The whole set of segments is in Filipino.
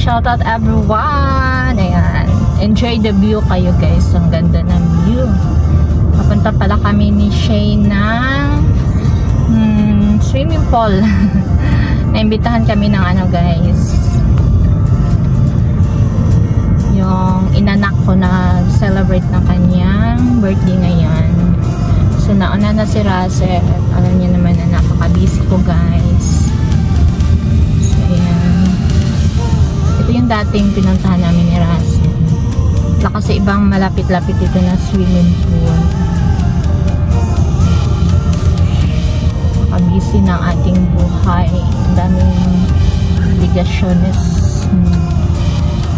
Shoutout everyone. Ayan. Enjoy the view kayo guys. Ang ganda ng view. Papunta pala kami ni Shane ng swimming pool. Naimbitahan kami ng ano guys. Yung inanak ko na celebrate ng kanyang birthday ngayon. So nauna na si Russell. Alam niyo naman na napaka-busy ko guys. So ayan. Ito yung dating pinuntahan namin ni Russell. Wala kasi ibang malapit-lapit dito na swimming pool. Napaka-busy ng ating buhay. Ang daming obligasyones.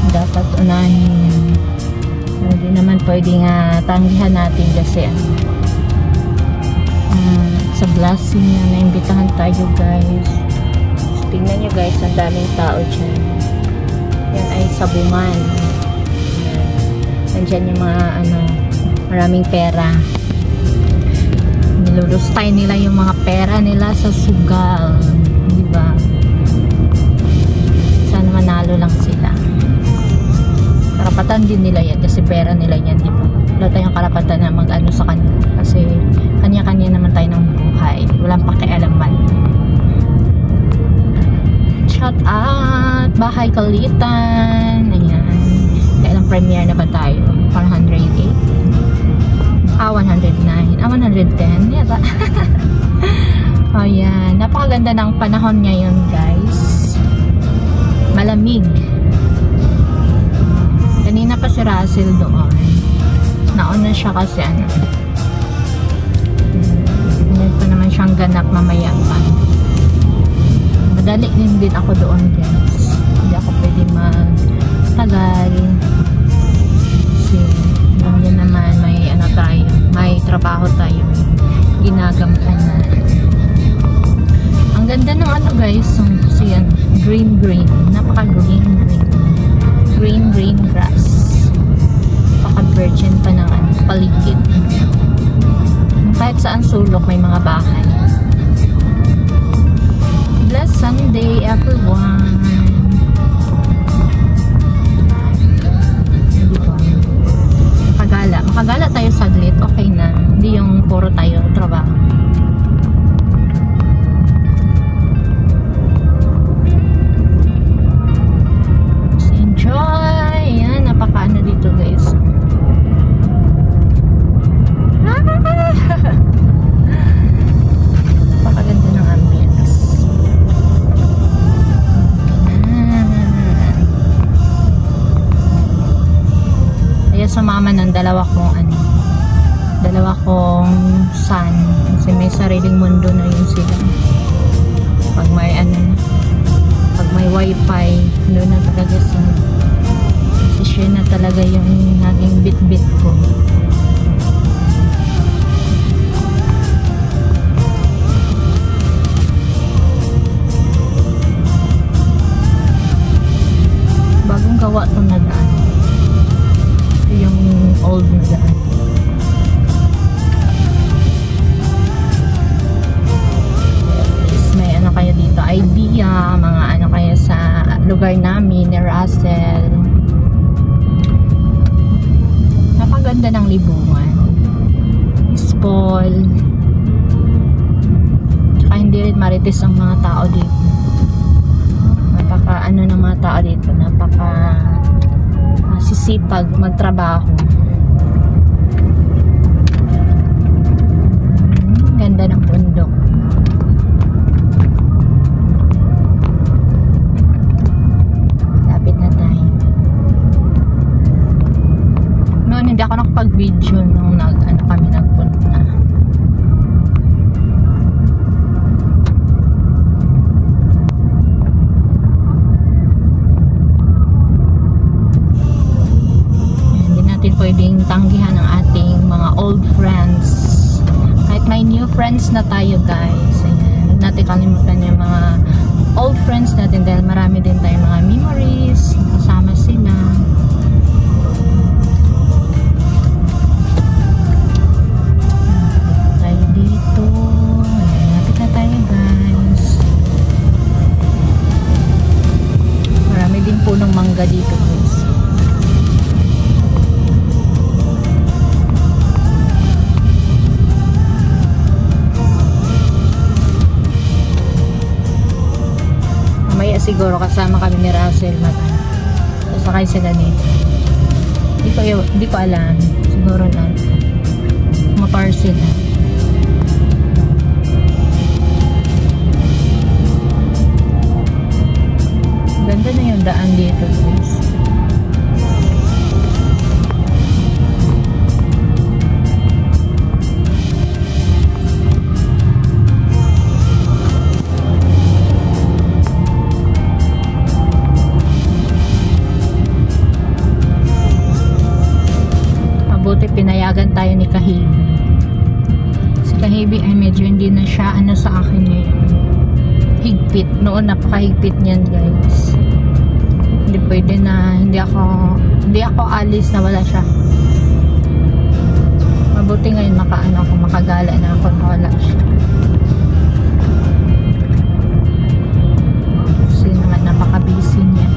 Dapat unahin. Hindi naman pwedeng tanggihan natin kasi sa blessing na naimbitahan tayo guys. So, tingnan nyo guys, ang daming tao dyan. Yan ay sabungan. Nandyan yung mga maraming pera. Nilulustay nila yung mga pera nila sa sugal, diba? Sana manalo lang sila. Karapatan din nila yan kasi pera nila yan, diba? Wala tayong karapatan na mag-ano sa kanila kasi kanya-kanya naman tayo ng buhay. Walang pakialaman. Shout out Bahay Kalitan. Ayan. Kailang premiere na ba tayo? 108 109 110 yata. Oh yan. Napakaganda ng panahon ngayon guys. Malamig. Kanina pa si Russell doon. Nauna siya kasi ito naman siyang ganap mamaya pa. Madali din ako doon guys. Hindi ako pwede magtagal kasi yan naman may tayo, may trabaho tayo ginagampanan. Ang ganda ng guys, kasi yan green napaka green grass, napaka virgin pa ng paligid. Kahit saan sulok may mga bahay. Blessed Sunday everyone. Makagala tayo saglit, okay na. Hindi yung puro tayo trabaho. Just enjoy. Yan, napakaano dito guys. Napakaganda ng ambience. Kaya sumama ng dalawa kong son kasi may sariling mundo na yun sila. Pag may pag may wifi doon na talaga si share na talaga yung naging bit ko. Bagong gawa itong nadaan. Ito yung old nadaan. Kayo dito idea, mga kaya sa lugar namin ni Russell. Napaganda ng libungan. Peaceful. Tsaka hindi rin marites ang mga tao dito. Napaka ng mga tao dito. Napaka sisipag magtrabaho. Ganda ng bundok. Hindi ako nakapag-video nung kami nagpunta. Hindi natin pwedeng tanggihan ang ating mga old friends. Kahit may new friends na tayo guys. Huwag natin kalimutan yung mga old friends natin dahil marami din tayong mga memories. Kasama sila. Punong talaga dito guys. Mamaya siguro kasama kami ni Russell sasakay sila nito. Hindi ko alam. Siguro na ma-parcel na. Ganda na yung daan dito guys. Mabuti pinayagan tayo ni Kahibi. Si Kahibi ay medyo hindi na siya ano sa akin ngayon. Higpit. Noon napakahigpit niyan guys. Hindi pwede na hindi ako alis na wala siya. Mabuti ngayon makagala na ako na wala siya. Kasi naman napaka-busy niya.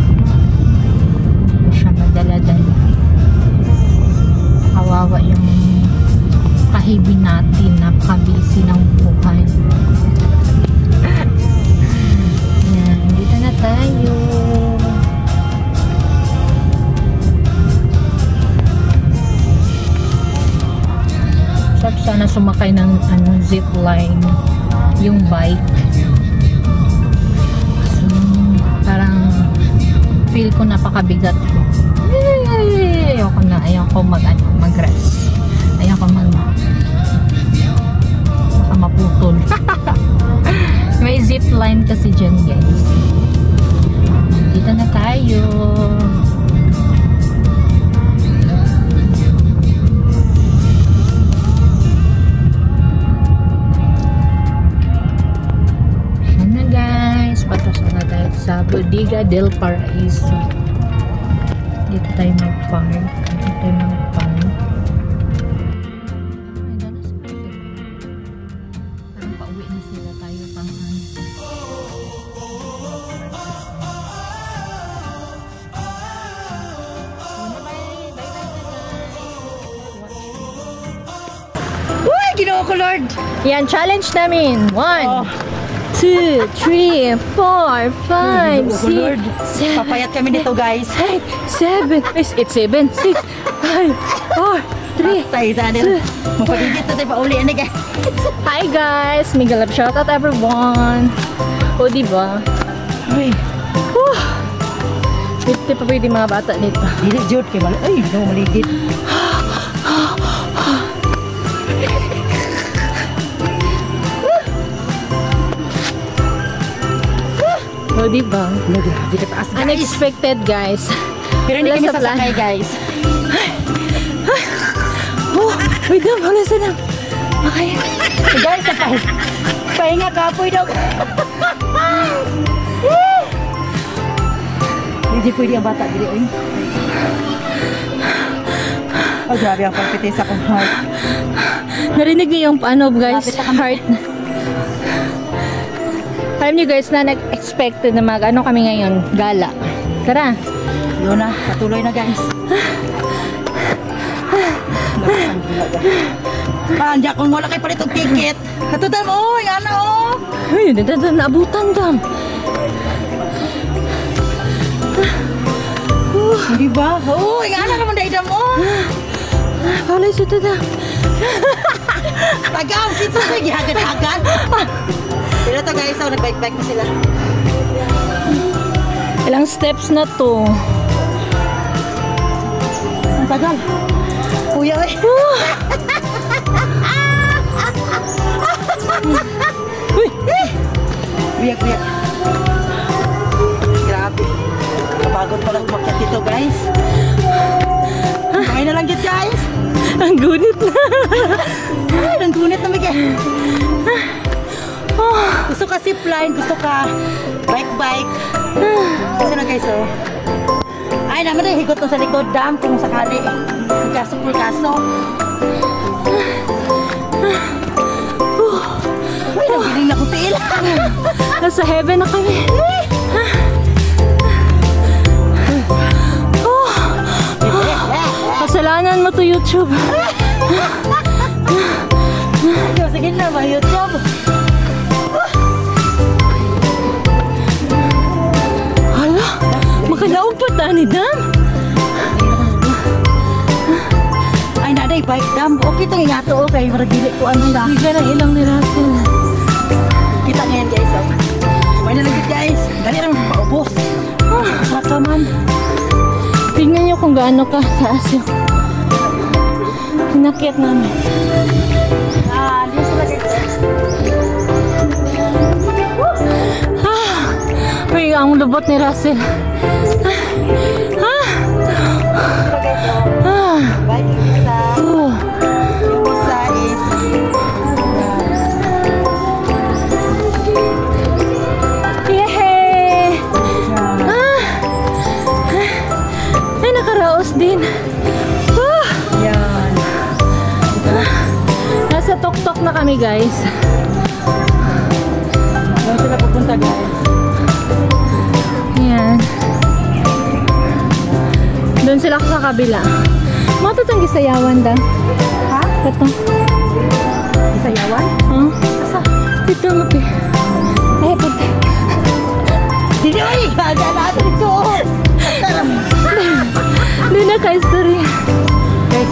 Hindi siya madala-dala. Kawawa yung Kahibi natin. Napaka-busy ng buhay. Yan, dito na tayo. Sana sumakay ng zip line yung bike. So, parang feel ko napakabigat ko. Ayoko mag-rest. Ayoko baka maputol. May zip line kasi dyan guys. Dito na tayo. Sa Bodega del Paraiso. Dito tayo mag-park. Parang pauwi na sila tayo pang Uy! Ginoo ko Lord! Yan, challenge namin. 1 2, 3, 4, 5, 6, 7. Papayat kami nito guys. 8, 7. It's 7, 6, 5, 4, 3. Tayo Daniel. Mapaligit na tayo pauli ani guys. Hi guys! Miguel, shout out everyone. O diba? Uy. Dito pa pwede mga bata dito. Dili jud kay mal. Ay, no maligid. O diba? Di ka taas guys. Unexpected guys. Pero hindi kami sasakay guys. Wait lang, wala sa lang. Okay. Guys, pahinga kapoy daw. Hindi pwede ang bata dili oy. Oh, grabe ang pagpitis akong heart. Narinig niyo yung guys, heart. Alam niyo guys na nag-expected na kami ngayon, gala. Tara. Yun na, patuloy na guys. Andiyan kung wala kayo pa rin ticket. Katutan mo, yung ano oh. Ay, naabutan dam. Hindi ba? Oo, yung ano naman daidam mo. Wala sa tada. Tagaw, kita sa gihagan-hagan. Pero to guys, nag-bike-bike na sila. Ilang steps na to? Ang tagal. Kuya eh. Biyak-biyak. Grabe. Kapagod pa lang umakyat dito guys. Kain na lang dito guys. Ang gunit na. Ay, ang gunit na Miguel. Gusto ka zipline, gusto ka bike-bike. Kasi na guys oh. Ay naman eh, higot na sa likod dam kung sakali. Kaso por kaso. Ay, nagiling na ko tiil. Nasa heaven na kami. YouTube. Sige na ba YouTube? Hala, makalaog pa ta ni Dam. Ay naday bike dam. Okay to nga to okay. Mara dili ko ano da. Hindi ka na ilang ni Russell. Kita ngayon guys. Oh. May nalagit guys. Dali rin paubos. Saka man. Tingnan nyo kung gaano ka taas yung inakyat namin. Dito sila guys. Uy, ang lubot ni Russell. Bike isa. Oh. Yung isa is Yehey! Ay, nakaraos din. yan. Nasa tok-tok na kami, guys. Doon sila pupunta guys. Ayan. Doon sila sa kabila. Mga itong gisayawan da. Ha? Ito. Isayawan? Huh? Ito nga pi. Ay, puti. Dili ay! Ada na ito dito. Taram. Doon na ka-story. Guys,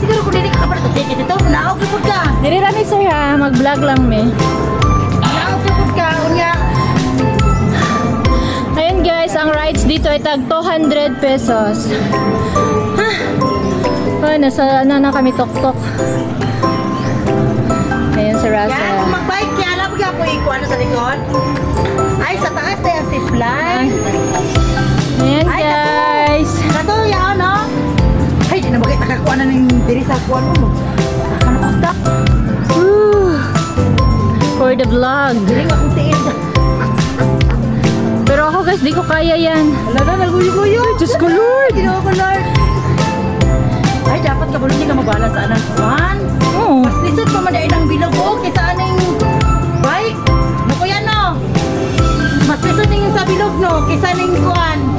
siguro kung hindi ka kapag ticket ito, naog lipod ka. Dili rami sir ha, mag-vlog lang me. Naog lipod ka, unya. Ayun guys, ang rides dito ay tag 200 pesos. Ay, nasa ano na kami tok-tok. Ayun si Yan, Russell. kung mag-bike, kaya alam mo po ano sa likod? Ay, sa taas na yung zipline. Ayan Ay, guys. Kato, yan, no? Ay, di na bagay, nakakuha na ng diri sa kuwan mo. Ano ko ta? Woo. For the vlog. Dili ko akong tiil. Pero ako guys, di ko kaya yan. Wala na, naguyo-guyo. Diyos ko Lord. Ginawa ko, Lord. Ay, dapat ka hindi ka magbalan sa anang kuwan. Oh. Mas lisod pa man ng bilog ko kaysa aning bike. Naku yan, no? Mas lisod yung sa bilog, no? Kaysa aning kuwan.